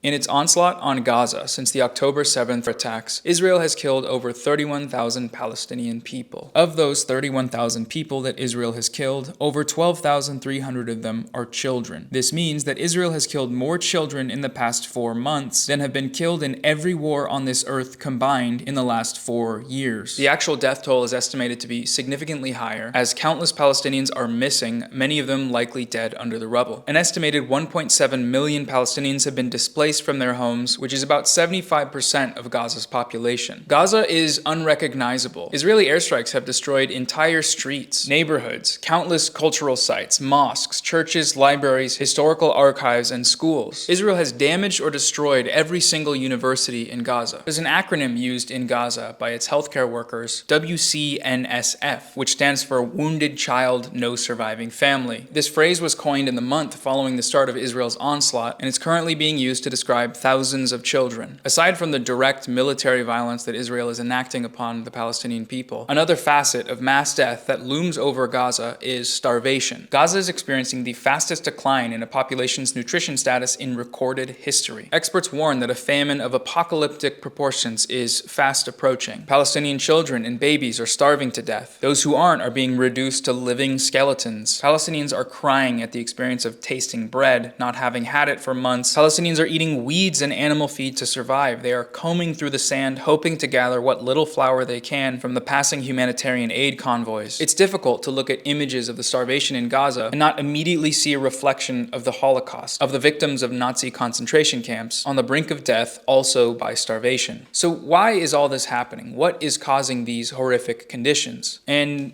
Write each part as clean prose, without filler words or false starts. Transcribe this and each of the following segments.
In its onslaught on Gaza since the October 7th attacks, Israel has killed over 31,000 Palestinian people. Of those 31,000 people that Israel has killed, over 12,300 of them are children. This means that Israel has killed more children in the past 4 months than have been killed in every war on this earth combined in the last 4 years. The actual death toll is estimated to be significantly higher, as countless Palestinians are missing, many of them likely dead under the rubble. An estimated 1.7 million Palestinians have been displaced from their homes, which is about 75% of Gaza's population. Gaza is unrecognizable. Israeli airstrikes have destroyed entire streets, neighborhoods, countless cultural sites, mosques, churches, libraries, historical archives, and schools. Israel has damaged or destroyed every single university in Gaza. There's an acronym used in Gaza by its healthcare workers, WCNSF, which stands for Wounded Child, No Surviving Family. This phrase was coined in the month following the start of Israel's onslaught, and it's currently being used to describe thousands of children. Aside from the direct military violence that Israel is enacting upon the Palestinian people, another facet of mass death that looms over Gaza is starvation. Gaza is experiencing the fastest decline in a population's nutrition status in recorded history. Experts warn that a famine of apocalyptic proportions is fast approaching. Palestinian children and babies are starving to death. Those who aren't are being reduced to living skeletons. Palestinians are crying at the experience of tasting bread, not having had it for months. Palestinians are eating weeds and animal feed to survive. They are combing through the sand, hoping to gather what little flour they can from the passing humanitarian aid convoys. It's difficult to look at images of the starvation in Gaza and not immediately see a reflection of the Holocaust, of the victims of Nazi concentration camps, on the brink of death, also by starvation. So why is all this happening? What is causing these horrific conditions? And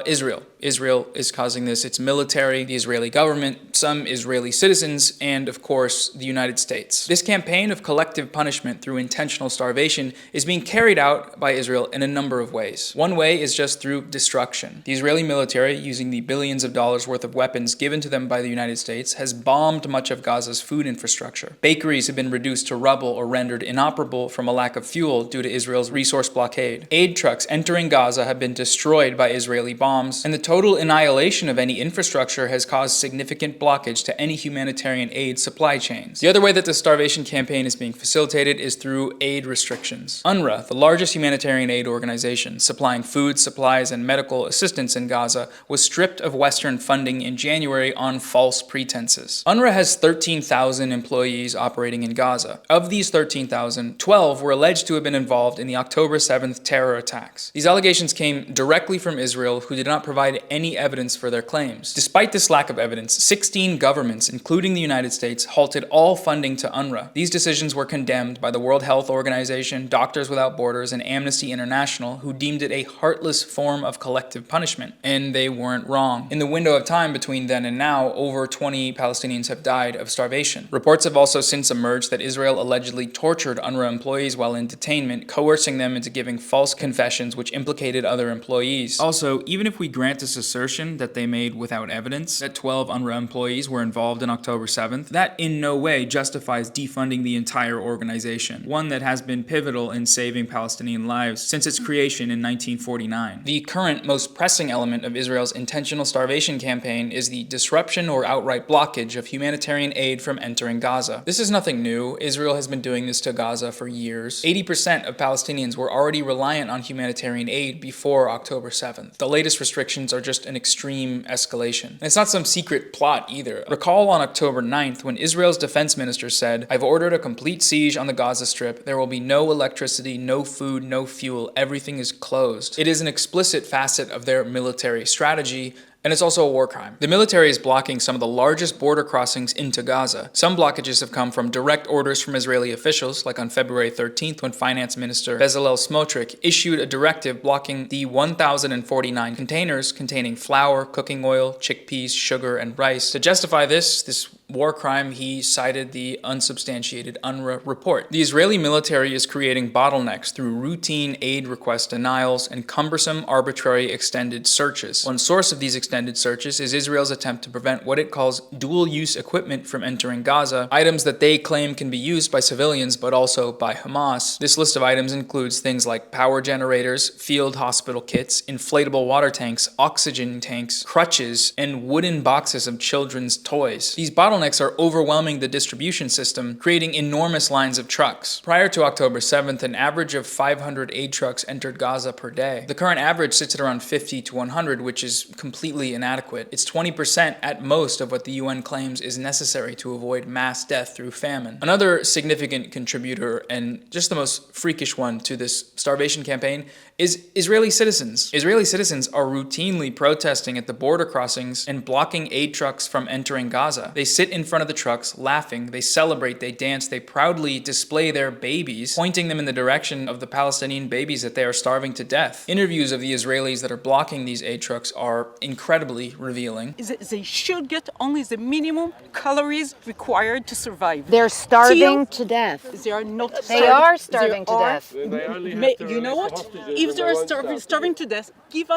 Israel. Israel is causing this. It's military, the Israeli government, some Israeli citizens, and of course, the United States. This campaign of collective punishment through intentional starvation is being carried out by Israel in a number of ways. One way is just through destruction. The Israeli military, using the billions of dollars worth of weapons given to them by the United States, has bombed much of Gaza's food infrastructure. Bakeries have been reduced to rubble or rendered inoperable from a lack of fuel due to Israel's resource blockade. Aid trucks entering Gaza have been destroyed by Israeli bombs, and the total annihilation of any infrastructure has caused significant blockage to any humanitarian aid supply chains. The other way that the starvation campaign is being facilitated is through aid restrictions. UNRWA, the largest humanitarian aid organization supplying food, supplies, and medical assistance in Gaza, was stripped of Western funding in January on false pretenses. UNRWA has 13,000 employees operating in Gaza. Of these 13,000, 12 were alleged to have been involved in the October 7th terror attacks. These allegations came directly from Israel, who did not provide any evidence for their claims. Despite this lack of evidence, 16 governments, including the United States, halted all funding to UNRWA. These decisions were condemned by the World Health Organization, Doctors Without Borders, and Amnesty International, who deemed it a heartless form of collective punishment. And they weren't wrong. In the window of time between then and now, over 20 Palestinians have died of starvation. Reports have also since emerged that Israel allegedly tortured UNRWA employees while in detainment, coercing them into giving false confessions which implicated other employees. Also, even if we grant this assertion that they made without evidence that 12 UNRWA employees were involved in October 7th, that in no way justifies defunding the entire organization, one that has been pivotal in saving Palestinian lives since its creation in 1949. The current most pressing element of Israel's intentional starvation campaign is the disruption or outright blockage of humanitarian aid from entering Gaza. This is nothing new. Israel has been doing this to Gaza for years. 80% of Palestinians were already reliant on humanitarian aid before October 7th. The latest restrictions are just an extreme escalation. And it's not some secret plot either. Recall on October 9th when Israel's defense minister said, "I've ordered a complete siege on the Gaza Strip. There will be no electricity, no food, no fuel. Everything is closed." It is an explicit facet of their military strategy, and it's also a war crime. The military is blocking some of the largest border crossings into Gaza. Some blockages have come from direct orders from Israeli officials, like on February 13th when Finance Minister Bezalel Smotrich issued a directive blocking the 1,049 containers containing flour, cooking oil, chickpeas, sugar, and rice. To justify this war crime, he cited the unsubstantiated UNRWA report. The Israeli military is creating bottlenecks through routine aid request denials and cumbersome, arbitrary extended searches. One source of these extended searches is Israel's attempt to prevent what it calls dual-use equipment from entering Gaza, items that they claim can be used by civilians but also by Hamas. This list of items includes things like power generators, field hospital kits, inflatable water tanks, oxygen tanks, crutches, and wooden boxes of children's toys. These bottlenecks bottlenecks are overwhelming the distribution system, creating enormous lines of trucks. Prior to October 7th, an average of 500 aid trucks entered Gaza per day. The current average sits at around 50 to 100, which is completely inadequate. It's 20% at most of what the UN claims is necessary to avoid mass death through famine. Another significant contributor, and just the most freakish one to this starvation campaign, is Israeli citizens. Israeli citizens are routinely protesting at the border crossings and blocking aid trucks from entering Gaza. They sit in front of the trucks, laughing, they celebrate, they dance, they proudly display their babies, pointing them in the direction of the Palestinian babies that they are starving to death. Interviews of the Israelis that are blocking these aid trucks are incredibly revealing. They should get only the minimum calories required to survive. They're starving to death. They are not They are starving to death. You know what? If they are starving to death, give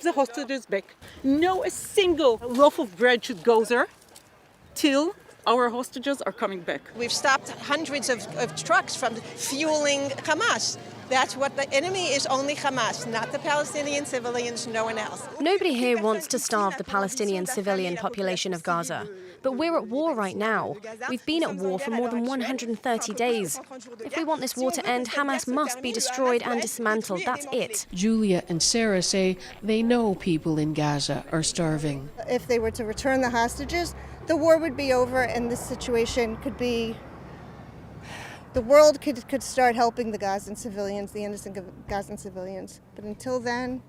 the hostages back. No a single loaf of bread should go there till our hostages are coming back. We've stopped hundreds of trucks from fueling Hamas. That's what the enemy is, only Hamas, not the Palestinian civilians, no one else. Nobody here wants to starve the Palestinian civilian population of Gaza. But we're at war right now. We've been at war for more than 130 days. If we want this war to end, Hamas must be destroyed and dismantled. That's it. Julia and Sarah say they know people in Gaza are starving. If they were to return the hostages, the war would be over and this situation could be... The world could start helping the Gazan civilians, the innocent Gazan civilians. But until then...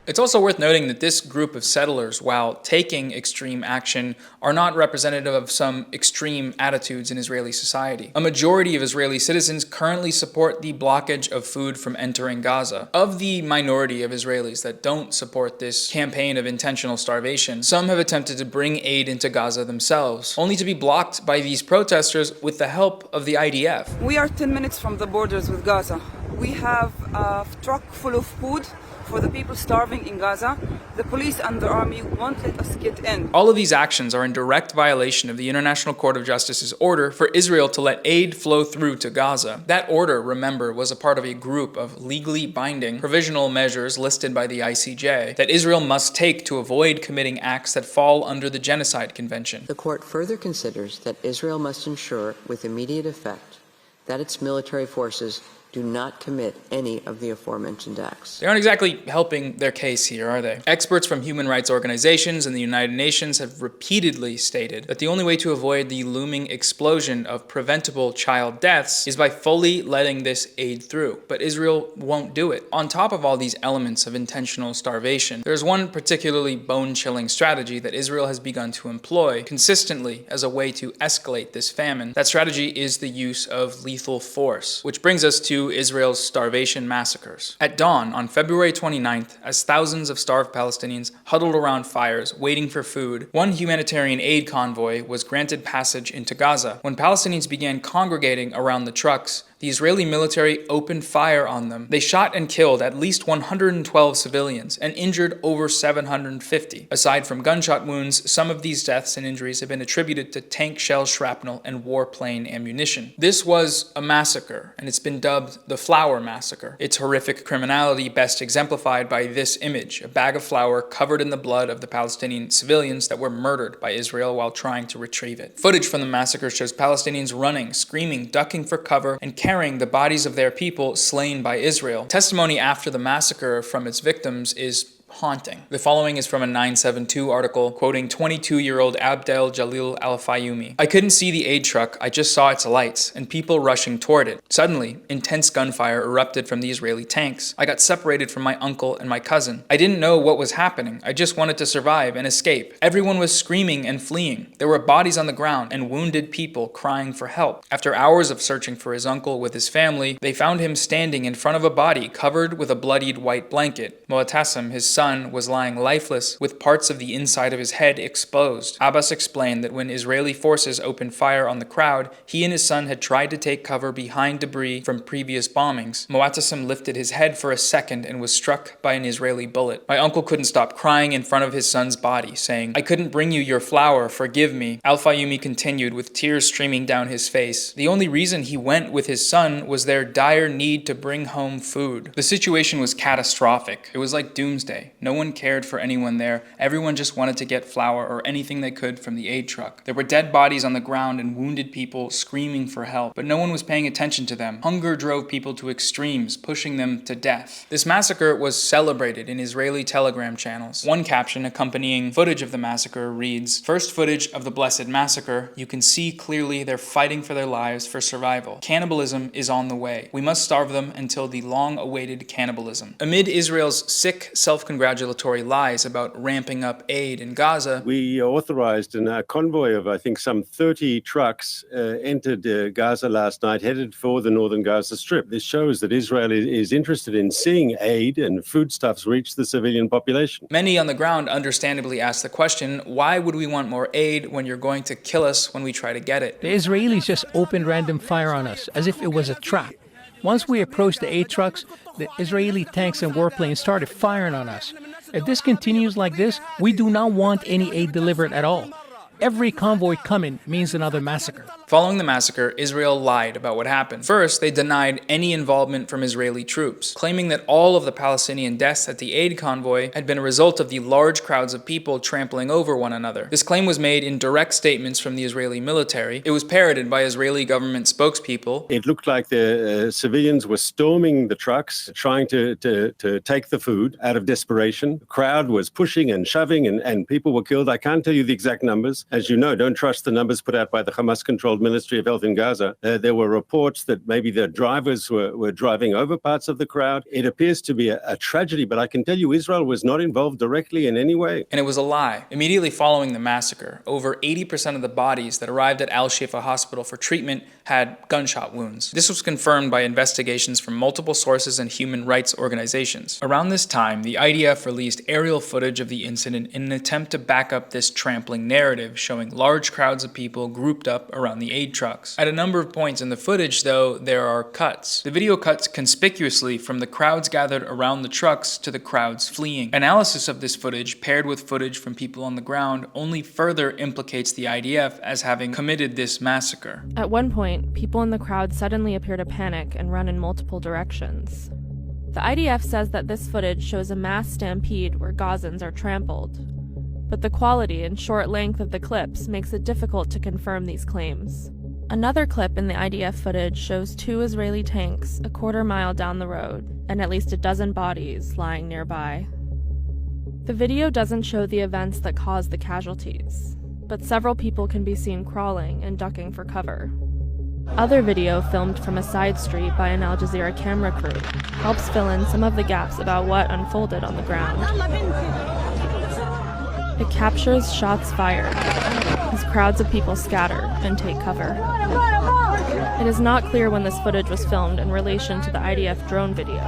It's also worth noting that this group of settlers, while taking extreme action, are not representative of some extreme attitudes in Israeli society. A majority of Israeli citizens currently support the blockage of food from entering Gaza. Of the minority of Israelis that don't support this campaign of intentional starvation, some have attempted to bring aid into Gaza themselves, only to be blocked by these protesters with the help of the IDF. We are 10 minutes from the borders with Gaza. We have a truck full of food for the people starving in Gaza. The police and the army won't let us get in. All of these actions are in direct violation of the International Court of Justice's order for Israel to let aid flow through to Gaza. That order, remember, was a part of a group of legally binding provisional measures listed by the ICJ that Israel must take to avoid committing acts that fall under the Genocide Convention. The court further considers that Israel must ensure with immediate effect that its military forces do not commit any of the aforementioned acts. They aren't exactly helping their case here, are they? Experts from human rights organizations and the United Nations have repeatedly stated that the only way to avoid the looming explosion of preventable child deaths is by fully letting this aid through. But Israel won't do it. On top of all these elements of intentional starvation, there's one particularly bone-chilling strategy that Israel has begun to employ consistently as a way to escalate this famine. That strategy is the use of lethal force, which brings us to Israel's starvation massacres. At dawn on February 29th, as thousands of starved Palestinians huddled around fires waiting for food, one humanitarian aid convoy was granted passage into Gaza. When Palestinians began congregating around the trucks, the Israeli military opened fire on them. They shot and killed at least 112 civilians and injured over 750. Aside from gunshot wounds, some of these deaths and injuries have been attributed to tank shell shrapnel and warplane ammunition. This was a massacre, and it's been dubbed the Flour Massacre. Its horrific criminality best exemplified by this image, a bag of flour covered in the blood of the Palestinian civilians that were murdered by Israel while trying to retrieve it. Footage from the massacre shows Palestinians running, screaming, ducking for cover, and carrying the bodies of their people slain by Israel. Testimony after the massacre from its victims is haunting. The following is from a 972 article quoting 22-year-old Abdel Jalil Al-Fayoumi. "I couldn't see the aid truck, I just saw its lights and people rushing toward it. Suddenly, intense gunfire erupted from the Israeli tanks. I got separated from my uncle and my cousin. I didn't know what was happening. I just wanted to survive and escape. Everyone was screaming and fleeing. There were bodies on the ground and wounded people crying for help. After hours of searching for his uncle with his family, they found him standing in front of a body covered with a bloodied white blanket. Moatassim, his son, was lying lifeless with parts of the inside of his head exposed. Abbas explained that when Israeli forces opened fire on the crowd, he and his son had tried to take cover behind debris from previous bombings. Moatassim lifted his head for a second and was struck by an Israeli bullet. My uncle couldn't stop crying in front of his son's body, saying, 'I couldn't bring you your flour, forgive me.' Al-Fayoumi continued with tears streaming down his face. The only reason he went with his son was their dire need to bring home food. The situation was catastrophic. It was like doomsday. No one cared for anyone there. Everyone just wanted to get flour or anything they could from the aid truck. There were dead bodies on the ground and wounded people screaming for help, but no one was paying attention to them. Hunger drove people to extremes, pushing them to death. This massacre was celebrated in Israeli Telegram channels. One caption accompanying footage of the massacre reads, "First footage of the blessed massacre. You can see clearly they're fighting for their lives for survival. Cannibalism is on the way. We must starve them until the long-awaited cannibalism." Amid Israel's sick, self-congratulatory lies about ramping up aid in Gaza, we authorized a convoy of, I think, some 30 trucks entered Gaza last night, headed for the northern Gaza Strip. This shows that Israel is interested in seeing aid and foodstuffs reach the civilian population. Many on the ground understandably ask the question, why would we want more aid when you're going to kill us when we try to get it? The Israelis just opened random fire on us, as if it was a trap. Once we approached the aid trucks, the Israeli tanks and warplanes started firing on us. If this continues like this, we do not want any aid delivered at all. Every convoy coming means another massacre. Following the massacre, Israel lied about what happened. First, they denied any involvement from Israeli troops, claiming that all of the Palestinian deaths at the aid convoy had been a result of the large crowds of people trampling over one another. This claim was made in direct statements from the Israeli military. It was parroted by Israeli government spokespeople. It looked like the civilians were storming the trucks, trying to take the food out of desperation. The crowd was pushing and shoving, and people were killed. I can't tell you the exact numbers. As you know, don't trust the numbers put out by the Hamas-controlled Ministry of Health in Gaza. There were reports that maybe the drivers were driving over parts of the crowd. It appears to be a tragedy, but I can tell you Israel was not involved directly in any way. And it was a lie. Immediately following the massacre, over 80% of the bodies that arrived at Al-Shifa Hospital for treatment had gunshot wounds. This was confirmed by investigations from multiple sources and human rights organizations. Around this time, the IDF released aerial footage of the incident in an attempt to back up this trampling narrative, showing large crowds of people grouped up around the aid trucks. At a number of points in the footage, though, there are cuts. The video cuts conspicuously from the crowds gathered around the trucks to the crowds fleeing. Analysis of this footage, paired with footage from people on the ground, only further implicates the IDF as having committed this massacre. At one point, people in the crowd suddenly appear to panic and run in multiple directions. The IDF says that this footage shows a mass stampede where Gazans are trampled. But the quality and short length of the clips makes it difficult to confirm these claims. Another clip in the IDF footage shows 2 Israeli tanks a quarter-mile down the road, and at least a dozen bodies lying nearby. The video doesn't show the events that caused the casualties, but several people can be seen crawling and ducking for cover. Other video filmed from a side street by an Al Jazeera camera crew helps fill in some of the gaps about what unfolded on the ground. It captures shots fired as crowds of people scatter and take cover. It is not clear when this footage was filmed in relation to the IDF drone video,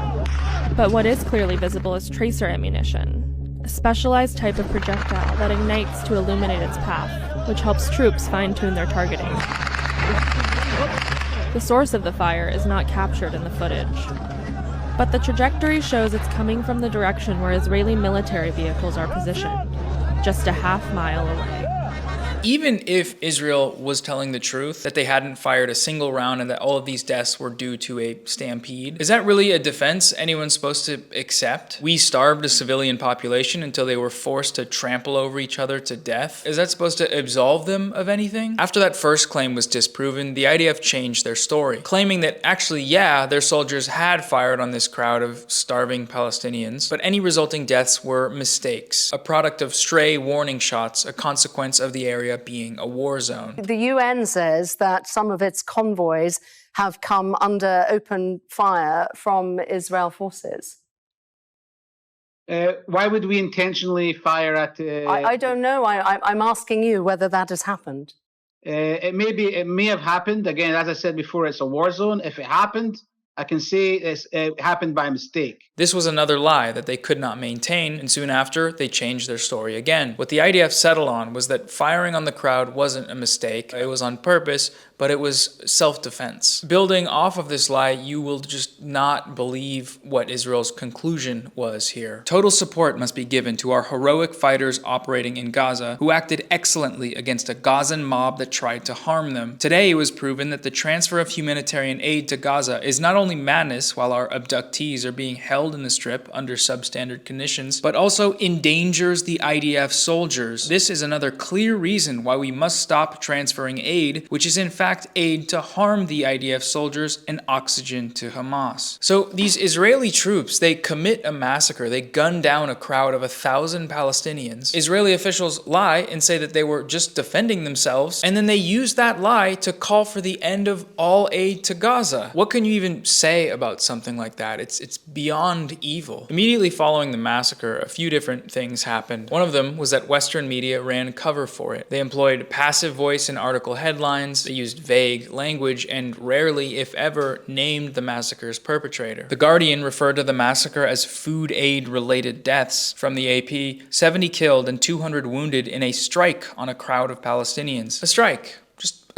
but what is clearly visible is tracer ammunition, a specialized type of projectile that ignites to illuminate its path, which helps troops fine-tune their targeting. The source of the fire is not captured in the footage, but the trajectory shows it's coming from the direction where Israeli military vehicles are positioned, just a half-mile away. Even if Israel was telling the truth, that they hadn't fired a single round and that all of these deaths were due to a stampede, is that really a defense anyone's supposed to accept? We starved a civilian population until they were forced to trample over each other to death? Is that supposed to absolve them of anything? After that first claim was disproven, the IDF changed their story, claiming that actually, yeah, their soldiers had fired on this crowd of starving Palestinians, but any resulting deaths were mistakes, a product of stray warning shots, a consequence of the area being a war zone. The UN says that some of its convoys have come under open fire from Israel forces. Why would we intentionally fire at... I don't know. I'm asking you whether that has happened. It may have happened. Again, as I said before, it's a war zone. If it happened, I can say it happened by mistake. This was another lie that they could not maintain, and soon after, they changed their story again. What the IDF settled on was that firing on the crowd wasn't a mistake, it was on purpose, but it was self-defense. Building off of this lie, you will just not believe what Israel's conclusion was here. Total support must be given to our heroic fighters operating in Gaza, who acted excellently against a Gazan mob that tried to harm them. Today, it was proven that the transfer of humanitarian aid to Gaza is not only madness while our abductees are being held held in the Strip under substandard conditions, but also endangers the IDF soldiers. This is another clear reason why we must stop transferring aid, which is in fact aid to harm the IDF soldiers and oxygen to Hamas. So these Israeli troops, they commit a massacre. They gun down a crowd of 1,000 Palestinians. Israeli officials lie and say that they were just defending themselves, and then they use that lie to call for the end of all aid to Gaza. What can you even say about something like that? It's beyond evil. Immediately following the massacre, a few different things happened. One of them was that Western media ran cover for it. They employed passive voice in article headlines, they used vague language, and rarely, if ever, named the massacre's perpetrator. The Guardian referred to the massacre as food aid-related deaths. From the AP, 70 killed and 200 wounded in a strike on a crowd of Palestinians. A strike. Just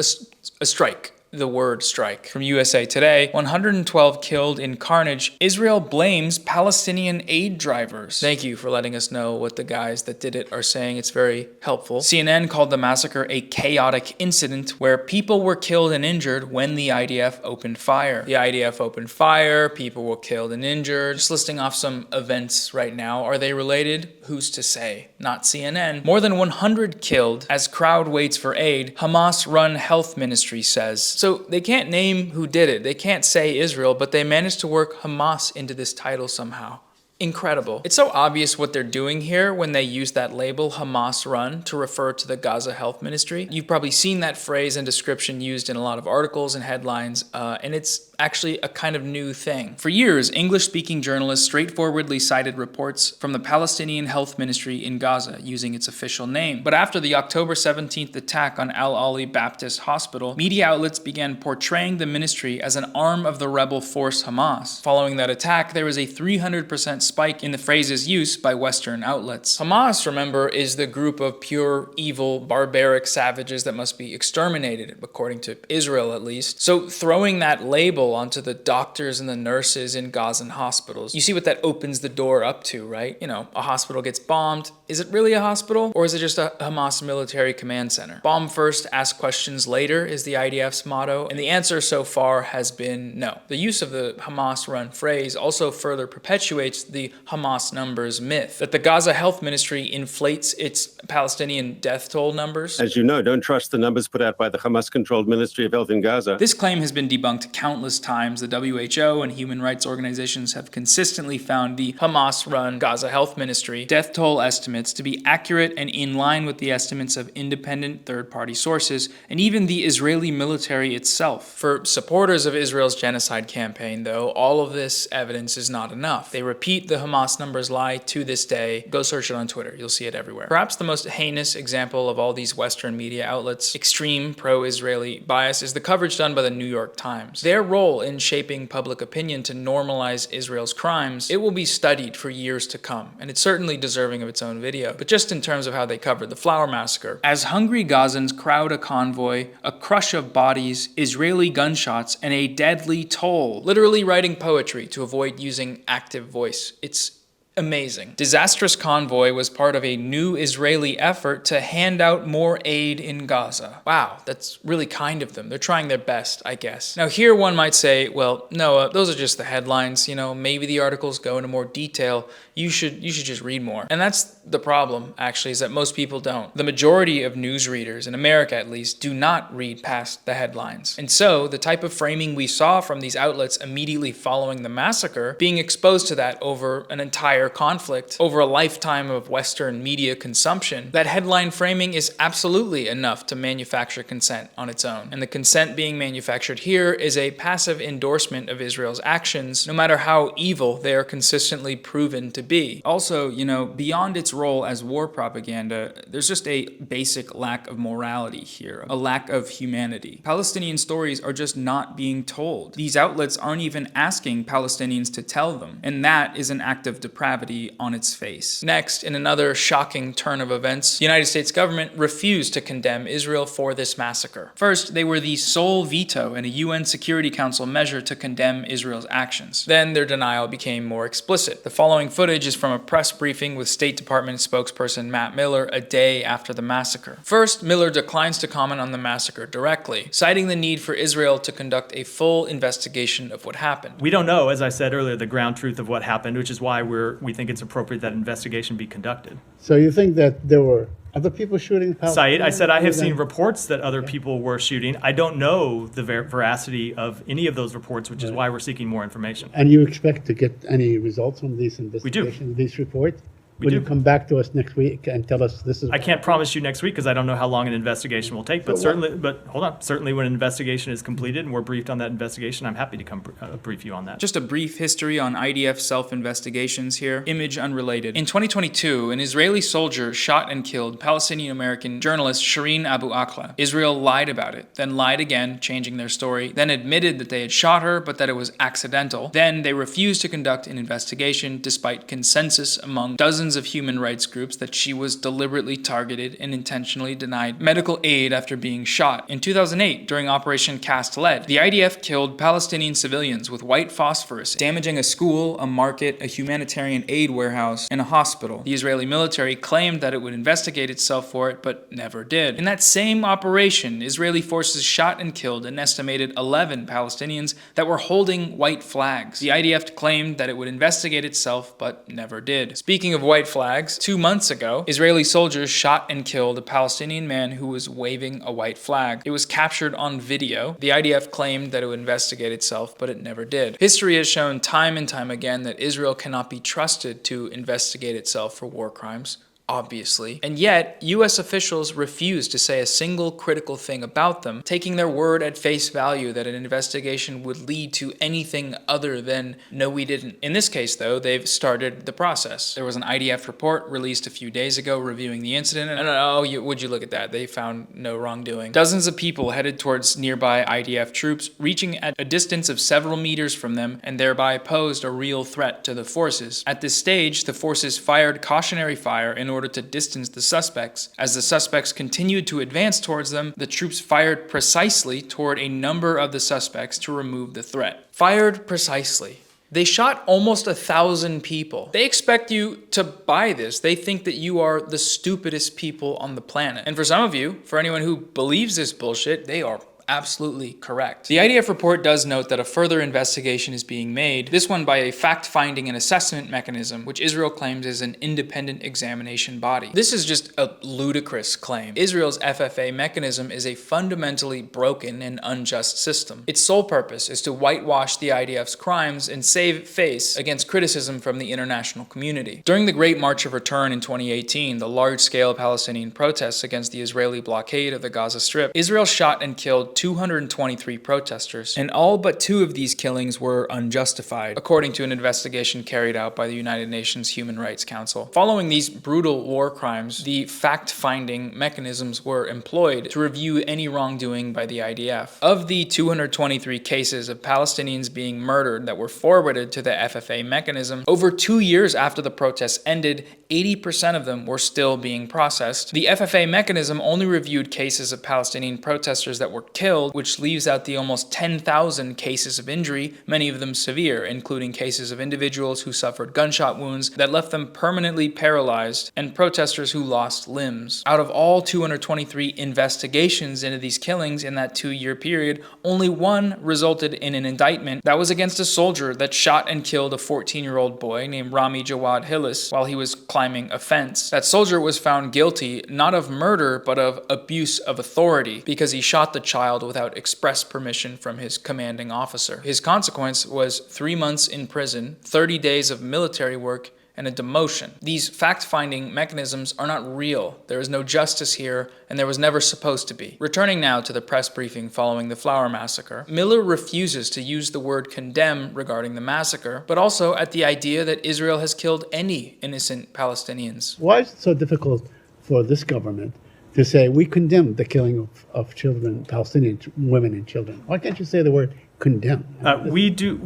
a strike. The word strike. From USA Today, 112 killed in carnage. Israel blames Palestinian aid drivers. Thank you for letting us know what the guys that did it are saying. It's very helpful. CNN called the massacre a chaotic incident where people were killed and injured when the IDF opened fire. The IDF opened fire, people were killed and injured. Just listing off some events right now. Are they related? Who's to say? Not CNN. More than 100 killed as crowd waits for aid, Hamas-run health ministry says. So they can't name who did it. They can't say Israel, but they managed to work Hamas into this title somehow. Incredible. It's so obvious what they're doing here when they use that label Hamas run to refer to the Gaza Health Ministry. You've probably seen that phrase and description used in a lot of articles and headlines, and it's actually a kind of new thing. For years, English-speaking journalists straightforwardly cited reports from the Palestinian Health Ministry in Gaza using its official name. But after the October 17th attack on Al-Ali Baptist Hospital, media outlets began portraying the ministry as an arm of the rebel force Hamas. Following that attack, there was a 300% spike in the phrase's use by Western outlets. Hamas, remember, is the group of pure, evil, barbaric savages that must be exterminated, according to Israel at least. So throwing that label onto the doctors and the nurses in Gazan hospitals, you see what that opens the door up to, right? You know, a hospital gets bombed. Is it really a hospital? Or is it just a Hamas military command center? Bomb first, ask questions later is the IDF's motto, and the answer so far has been no. The use of the Hamas-run phrase also further perpetuates the Hamas numbers myth, that the Gaza Health Ministry inflates its Palestinian death toll numbers. As you know, don't trust the numbers put out by the Hamas-controlled Ministry of Health in Gaza. This claim has been debunked countless times. The WHO and human rights organizations have consistently found the Hamas-run Gaza Health Ministry death toll estimates to be accurate and in line with the estimates of independent third-party sources, and even the Israeli military itself. For supporters of Israel's genocide campaign, though, all of this evidence is not enough. They repeat the Hamas numbers lie to this day. Go search it on Twitter. You'll see it everywhere. Perhaps the most heinous example of all these Western media outlets' extreme pro-Israeli bias is the coverage done by the New York Times. Their role in shaping public opinion to normalize Israel's crimes, it will be studied for years to come, and it's certainly deserving of its own video. But just in terms of how they covered the Flour Massacre, as hungry Gazans crowd a convoy, a crush of bodies, Israeli gunshots, and a deadly toll. Literally writing poetry to avoid using active voice. It's amazing. Disastrous Convoy was part of a new Israeli effort to hand out more aid in Gaza. Wow, that's really kind of them. They're trying their best, I guess. Now here one might say, well, Noah, those are just the headlines. You know, maybe the articles go into more detail. You should just read more. And that's the problem, actually, is that most people don't. The majority of newsreaders, in America at least, do not read past the headlines. And so the type of framing we saw from these outlets immediately following the massacre, being exposed to that over an entire conflict, over a lifetime of Western media consumption, that headline framing is absolutely enough to manufacture consent on its own. And the consent being manufactured here is a passive endorsement of Israel's actions, no matter how evil they are consistently proven to be. Also, you know, beyond its role as war propaganda, there's just a basic lack of morality here, a lack of humanity. Palestinian stories are just not being told. These outlets aren't even asking Palestinians to tell them, and that is an act of depravity. depravity on its face. Next, in another shocking turn of events, the United States government refused to condemn Israel for this massacre. First, they were the sole veto in a UN Security Council measure to condemn Israel's actions. Then their denial became more explicit. The following footage is from a press briefing with State Department spokesperson Matt Miller a day after the massacre. First, Miller declines to comment on the massacre directly, citing the need for Israel to conduct a full investigation of what happened. We don't know, as I said earlier, the ground truth of what happened, which is why we think it's appropriate that investigation be conducted. So you think that there were other people shooting Palestinians? Saeed, I said I have seen reports that other people were shooting. I don't know the veracity of any of those reports, which is why we're seeking more information. And you expect to get any results from these investigations, we do. These reports? We Will do. you come back to us next week and tell us this is... I can't promise you next week because I don't know how long an investigation will take, but certainly when an investigation is completed and we're briefed on that investigation, I'm happy to come brief you on that. Just a brief history on IDF self-investigations here. Image unrelated. In 2022, an Israeli soldier shot and killed Palestinian-American journalist Shireen Abu Akleh. Israel lied about it, then lied again, changing their story, then admitted that they had shot her, but that it was accidental. Then they refused to conduct an investigation despite consensus among dozens of human rights groups that she was deliberately targeted and intentionally denied medical aid after being shot. In 2008, during Operation Cast Lead, the IDF killed Palestinian civilians with white phosphorus, damaging a school, a market, a humanitarian aid warehouse, and a hospital. The Israeli military claimed that it would investigate itself for it, but never did. In that same operation, Israeli forces shot and killed an estimated 11 Palestinians that were holding white flags. The IDF claimed that it would investigate itself, but never did. Speaking of white flags, 2 months ago, Israeli soldiers shot and killed a Palestinian man who was waving a white flag. It was captured on video. The IDF claimed that it would investigate itself, but it never did. History has shown time and time again that Israel cannot be trusted to investigate itself for war crimes. Obviously. And yet, US officials refuse to say a single critical thing about them, taking their word at face value that an investigation would lead to anything other than, no, we didn't. In this case, though, they've started the process. There was an IDF report released a few days ago reviewing the incident, and would you look at that? They found no wrongdoing. Dozens of people headed towards nearby IDF troops, reaching at a distance of several meters from them, and thereby posed a real threat to the forces. At this stage, the forces fired cautionary fire in order to distance the suspects. As the suspects continued to advance towards them, the troops fired precisely toward a number of the suspects to remove the threat. Fired precisely. They shot almost 1,000 people. They expect you to buy this. They think that you are the stupidest people on the planet. And for some of you, for anyone who believes this bullshit, they are absolutely correct. The IDF report does note that a further investigation is being made, this one by a fact-finding and assessment mechanism, which Israel claims is an independent examination body. This is just a ludicrous claim. Israel's FFA mechanism is a fundamentally broken and unjust system. Its sole purpose is to whitewash the IDF's crimes and save face against criticism from the international community. During the Great March of Return in 2018, the large-scale Palestinian protests against the Israeli blockade of the Gaza Strip, Israel shot and killed 223 protesters, and all but 2 of these killings were unjustified, according to an investigation carried out by the United Nations Human Rights Council. Following these brutal war crimes, the fact-finding mechanisms were employed to review any wrongdoing by the IDF. Of the 223 cases of Palestinians being murdered that were forwarded to the FFA mechanism, over 2 years after the protests ended, 80% of them were still being processed. The FFA mechanism only reviewed cases of Palestinian protesters that were killed, which leaves out the almost 10,000 cases of injury, many of them severe, including cases of individuals who suffered gunshot wounds that left them permanently paralyzed, and protesters who lost limbs. Out of all 223 investigations into these killings in that 2-year period, only one resulted in an indictment that was against a soldier that shot and killed a 14-year-old boy named Rami Jawad Hillis while he was climbing a fence. That soldier was found guilty not of murder but of abuse of authority because he shot the child without express permission from his commanding officer. His consequence was 3 months in prison, 30 days of military work, and a demotion. These fact-finding mechanisms are not real. There is no justice here, and there was never supposed to be. Returning now to the press briefing following the Flour Massacre, Miller refuses to use the word condemn regarding the massacre, but also at the idea that Israel has killed any innocent Palestinians. Why is it so difficult for this government to say we condemn the killing of children, Palestinian women and children? Why can't you say the word condemn? We do.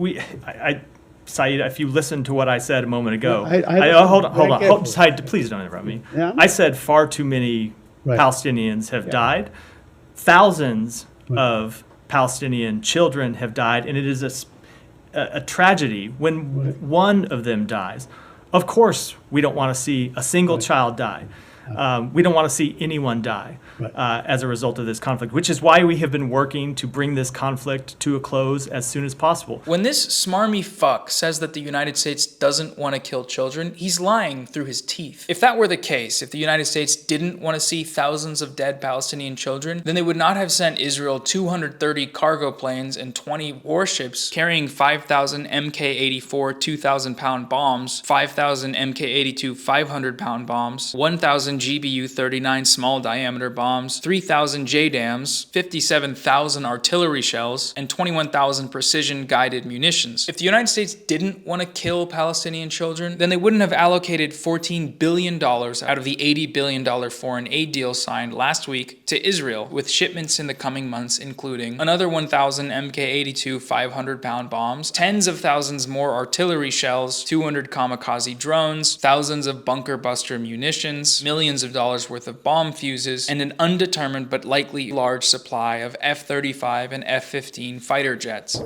Saeed, if you listened to what I said a moment ago, I hold on, Saeed, please don't interrupt me. Yeah. I said far too many Palestinians have died. Thousands of Palestinian children have died, and it is a tragedy when one of them dies. Of course, we don't want to see a single child die. We don't want to see anyone die as a result of this conflict, which is why we have been working to bring this conflict to a close as soon as possible. When this smarmy fuck says that the United States doesn't want to kill children, he's lying through his teeth. If that were the case, if the United States didn't want to see thousands of dead Palestinian children, then they would not have sent Israel 230 cargo planes and 20 warships carrying 5,000 Mk-84 2,000-pound bombs, 5,000 Mk-82 500-pound bombs, 1,000 GBU-39 small-diameter bombs, 3,000 JDAMs, 57,000 artillery shells, and 21,000 precision-guided munitions. If the United States didn't want to kill Palestinian children, then they wouldn't have allocated $14 billion out of the $80 billion foreign aid deal signed last week to Israel, with shipments in the coming months including another 1,000 Mk-82 500-pound bombs, tens of thousands more artillery shells, 200 kamikaze drones, thousands of bunker buster munitions, millions of dollars worth of bomb fuses, and an undetermined but likely large supply of F-35 and F-15 fighter jets.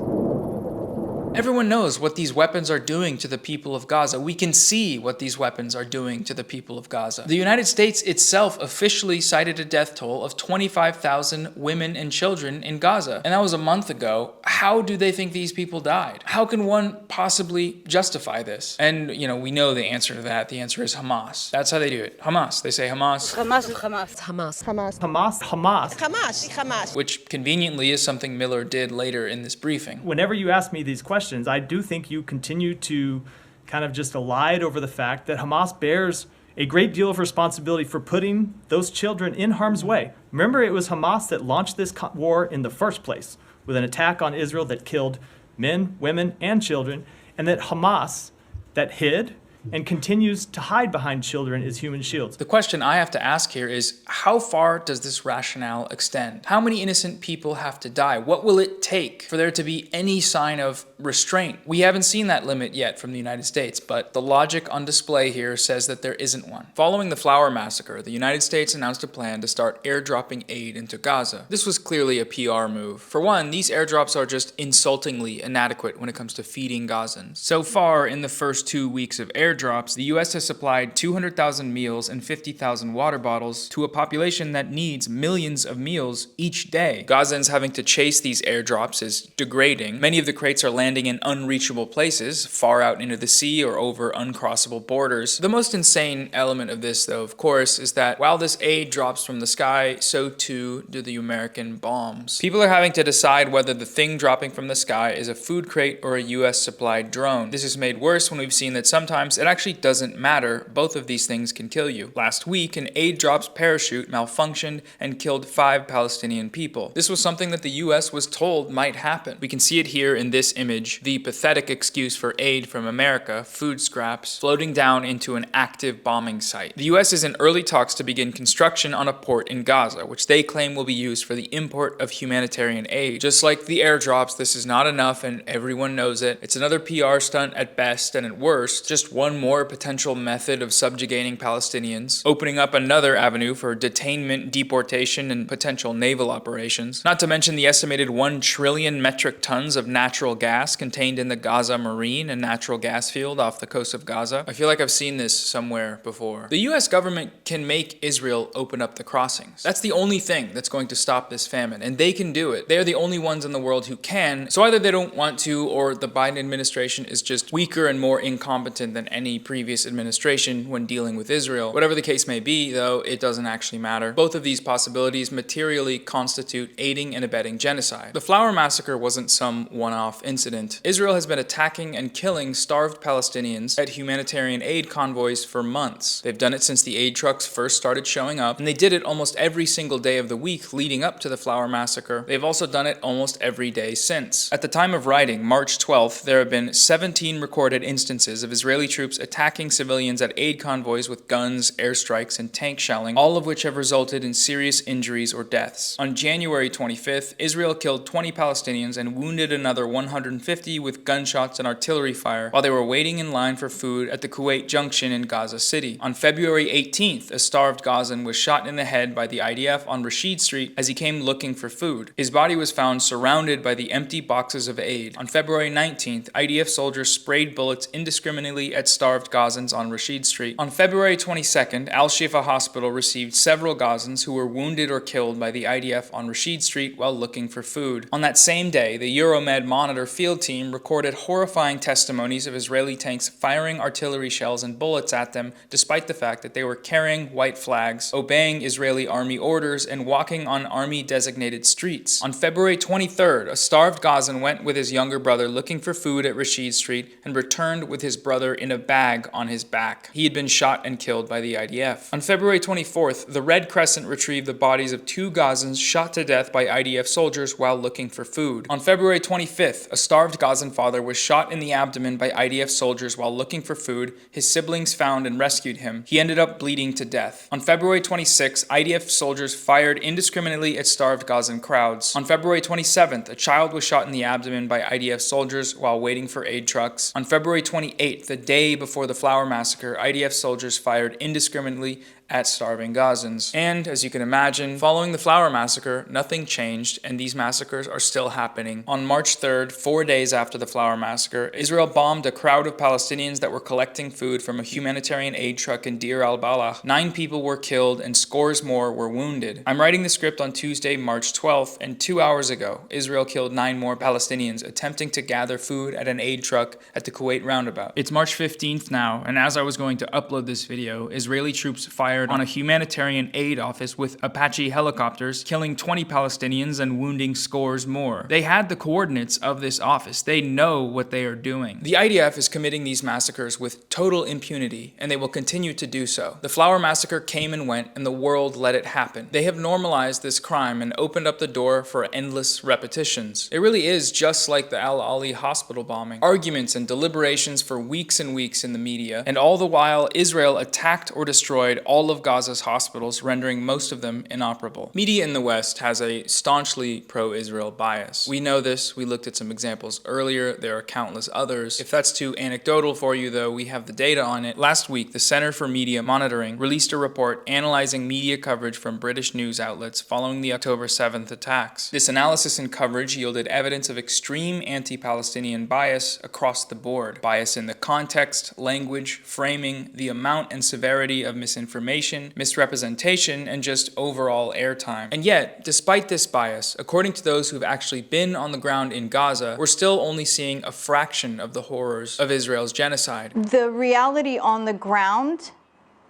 Everyone knows what these weapons are doing to the people of Gaza. We can see what these weapons are doing to the people of Gaza. The United States itself officially cited a death toll of 25,000 women and children in Gaza. And that was a month ago. How do they think these people died? How can one possibly justify this? And, we know the answer to that. The answer is Hamas. That's how they do it. Hamas. They say Hamas. Hamas. Hamas. Hamas. Hamas. Hamas. Hamas. Hamas. Which conveniently is something Miller did later in this briefing. Whenever you ask me these questions, I do think you continue to kind of just elide over the fact that Hamas bears a great deal of responsibility for putting those children in harm's way. Remember, it was Hamas that launched this war in the first place, with an attack on Israel that killed men, women, and children, and that Hamas that hid and continues to hide behind children as human shields. The question I have to ask here is, how far does this rationale extend? How many innocent people have to die? What will it take for there to be any sign of restraint? We haven't seen that limit yet from the United States, but the logic on display here says that there isn't one. Following the Flour Massacre, the United States announced a plan to start airdropping aid into Gaza. This was clearly a PR move. For one, these airdrops are just insultingly inadequate when it comes to feeding Gazans. So far, in the first 2 weeks of airdrops, the US has supplied 200,000 meals and 50,000 water bottles to a population that needs millions of meals each day. Gazans having to chase these airdrops is degrading. Many of the crates are landing in unreachable places, far out into the sea or over uncrossable borders. The most insane element of this, though, of course, is that while this aid drops from the sky, so too do the American bombs. People are having to decide whether the thing dropping from the sky is a food crate or a US supplied drone. This is made worse when we've seen that sometimes it actually doesn't matter. Both of these things can kill you. Last week, an aid drops parachute malfunctioned and killed 5 Palestinian people. This was something that the US was told might happen. We can see it here in this image, the pathetic excuse for aid from America, food scraps, floating down into an active bombing site. The US is in early talks to begin construction on a port in Gaza, which they claim will be used for the import of humanitarian aid. Just like the airdrops, this is not enough and everyone knows it. It's another PR stunt at best, and at worst, just one more potential method of subjugating Palestinians, opening up another avenue for detainment, deportation, and potential naval operations. Not to mention the estimated 1 trillion metric tons of natural gas contained in the Gaza Marine and natural gas field off the coast of Gaza. I feel like I've seen this somewhere before. The US government can make Israel open up the crossings. That's the only thing that's going to stop this famine, and they can do it. They're the only ones in the world who can, so either they don't want to, or the Biden administration is just weaker and more incompetent than any previous administration when dealing with Israel. Whatever the case may be, though, it doesn't actually matter. Both of these possibilities materially constitute aiding and abetting genocide. The Flour Massacre wasn't some one-off incident. Israel has been attacking and killing starved Palestinians at humanitarian aid convoys for months. They've done it since the aid trucks first started showing up, and they did it almost every single day of the week leading up to the Flour Massacre. They've also done it almost every day since. At the time of writing, March 12th, there have been 17 recorded instances of Israeli troops attacking civilians at aid convoys with guns, airstrikes, and tank shelling, all of which have resulted in serious injuries or deaths. On January 25th, Israel killed 20 Palestinians and wounded another 150 150 with gunshots and artillery fire while they were waiting in line for food at the Kuwait Junction in Gaza City. On February 18th, a starved Gazan was shot in the head by the IDF on Rashid Street as he came looking for food. His body was found surrounded by the empty boxes of aid. On February 19th, IDF soldiers sprayed bullets indiscriminately at starved Gazans on Rashid Street. On February 22nd, Al-Shifa Hospital received several Gazans who were wounded or killed by the IDF on Rashid Street while looking for food. On that same day, the Euromed Monitor field team recorded horrifying testimonies of Israeli tanks firing artillery shells and bullets at them despite the fact that they were carrying white flags, obeying Israeli army orders, and walking on army-designated streets. On February 23rd, a starved Gazan went with his younger brother looking for food at Rashid Street and returned with his brother in a bag on his back. He had been shot and killed by the IDF. On February 24th, the Red Crescent retrieved the bodies of 2 Gazans shot to death by IDF soldiers while looking for food. On February 25th, a starved Gazan father was shot in the abdomen by IDF soldiers while looking for food. His siblings found and rescued him. He ended up bleeding to death. On February 26th, IDF soldiers fired indiscriminately at starved Gazan crowds. On February 27th, a child was shot in the abdomen by IDF soldiers while waiting for aid trucks. On February 28th, the day before the Flour Massacre, IDF soldiers fired indiscriminately at starving Gazans. And, as you can imagine, following the Flour Massacre, nothing changed, and these massacres are still happening. On March 3rd, 4 days after the Flour Massacre, Israel bombed a crowd of Palestinians that were collecting food from a humanitarian aid truck in Deir al-Balah. 9 people were killed and scores more were wounded. I'm writing the script on Tuesday, March 12th, and 2 hours ago, Israel killed 9 more Palestinians attempting to gather food at an aid truck at the Kuwait roundabout. It's March 15th now, and as I was going to upload this video, Israeli troops fired on a humanitarian aid office with Apache helicopters, killing 20 Palestinians and wounding scores more. They had the coordinates of this office. They know what they are doing. The IDF is committing these massacres with total impunity, and they will continue to do so. The Flour Massacre came and went, and the world let it happen. They have normalized this crime and opened up the door for endless repetitions. It really is just like the Al-Ali hospital bombing. Arguments and deliberations for weeks and weeks in the media, and all the while Israel attacked or destroyed all of Gaza's hospitals, rendering most of them inoperable. Media in the West has a staunchly pro-Israel bias. We know this. We looked at some examples earlier. There are countless others. If that's too anecdotal for you, though, we have the data on it. Last week, the Center for Media Monitoring released a report analyzing media coverage from British news outlets following the October 7th attacks. This analysis and coverage yielded evidence of extreme anti-Palestinian bias across the board. Bias in the context, language, framing, the amount and severity of misinformation, misrepresentation, and just overall airtime. And yet, despite this bias, according to those who've actually been on the ground in Gaza, we're still only seeing a fraction of the horrors of Israel's genocide. The reality on the ground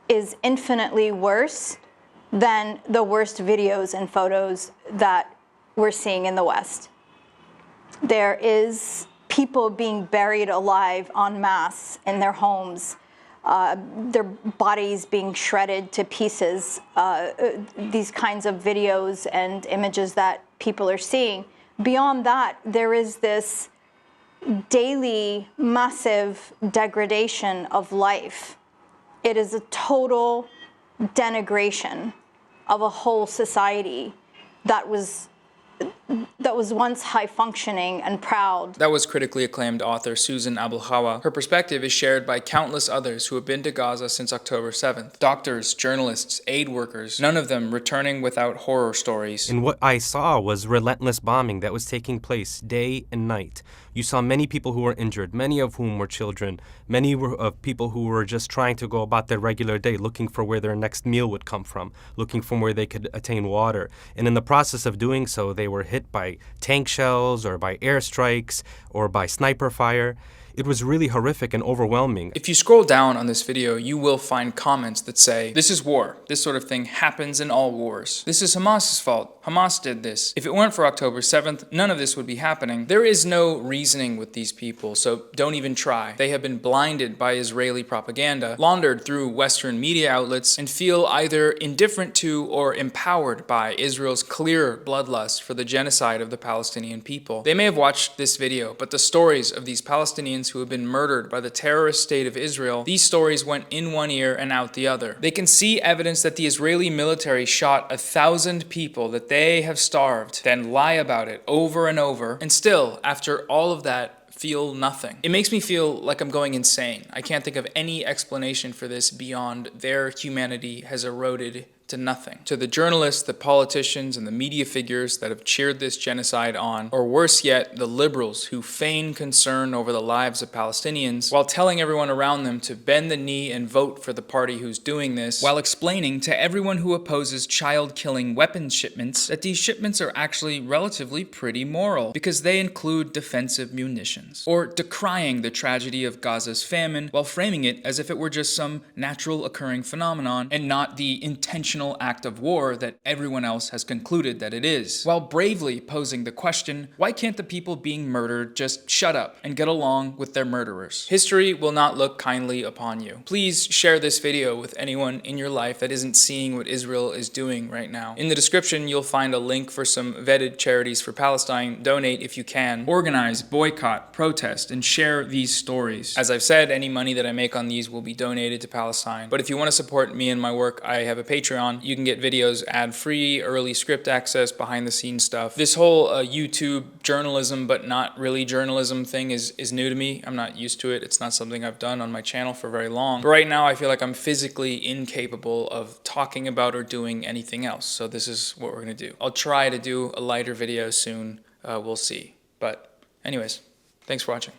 is infinitely worse than the worst videos and photos that we're seeing in the West. There is people being buried alive en masse in their homes, their bodies being shredded to pieces, these kinds of videos and images that people are seeing. Beyond that, there is this daily massive degradation of life. It is a total denigration of a whole society that was once high-functioning and proud. That was critically acclaimed author Susan Abulhawa. Her perspective is shared by countless others who have been to Gaza since October 7th. Doctors, journalists, aid workers, none of them returning without horror stories. And what I saw was relentless bombing that was taking place day and night. You saw many people who were injured, many of whom were children, many of people who were just trying to go about their regular day, looking for where their next meal would come from, looking for where they could attain water. And in the process of doing so, they were hit by tank shells or by airstrikes or by sniper fire. It was really horrific and overwhelming. If you scroll down on this video, you will find comments that say, this is war. This sort of thing happens in all wars. This is Hamas's fault. Hamas did this. If it weren't for October 7th, none of this would be happening. There is no reasoning with these people, so don't even try. They have been blinded by Israeli propaganda, laundered through Western media outlets, and feel either indifferent to or empowered by Israel's clear bloodlust for the genocide of the Palestinian people. They may have watched this video, but the stories of these Palestinians who have been murdered by the terrorist state of Israel, these stories went in one ear and out the other. They can see evidence that the Israeli military shot 1,000 people that they have starved, then lie about it over and over, and still, after all of that, feel nothing. It makes me feel like I'm going insane. I can't think of any explanation for this beyond their humanity has eroded to nothing. To the journalists, the politicians, and the media figures that have cheered this genocide on, or worse yet, the liberals who feign concern over the lives of Palestinians while telling everyone around them to bend the knee and vote for the party who's doing this, while explaining to everyone who opposes child-killing weapons shipments that these shipments are actually relatively pretty moral because they include defensive munitions. Or decrying the tragedy of Gaza's famine while framing it as if it were just some natural occurring phenomenon and not the intentional act of war that everyone else has concluded that it is, while bravely posing the question, why can't the people being murdered just shut up and get along with their murderers? History will not look kindly upon you. Please share this video with anyone in your life that isn't seeing what Israel is doing right now. In the description, you'll find a link for some vetted charities for Palestine. Donate if you can. Organize, boycott, protest, and share these stories. As I've said, any money that I make on these will be donated to Palestine. But if you want to support me and my work, I have a Patreon. You can get videos ad-free, early script access, behind-the-scenes stuff. This whole YouTube journalism but not really journalism thing is new to me. I'm not used to it. It's not something I've done on my channel for very long. But right now I feel like I'm physically incapable of talking about or doing anything else. So this is what we're going to do. I'll try to do a lighter video soon. We'll see. But anyways, thanks for watching.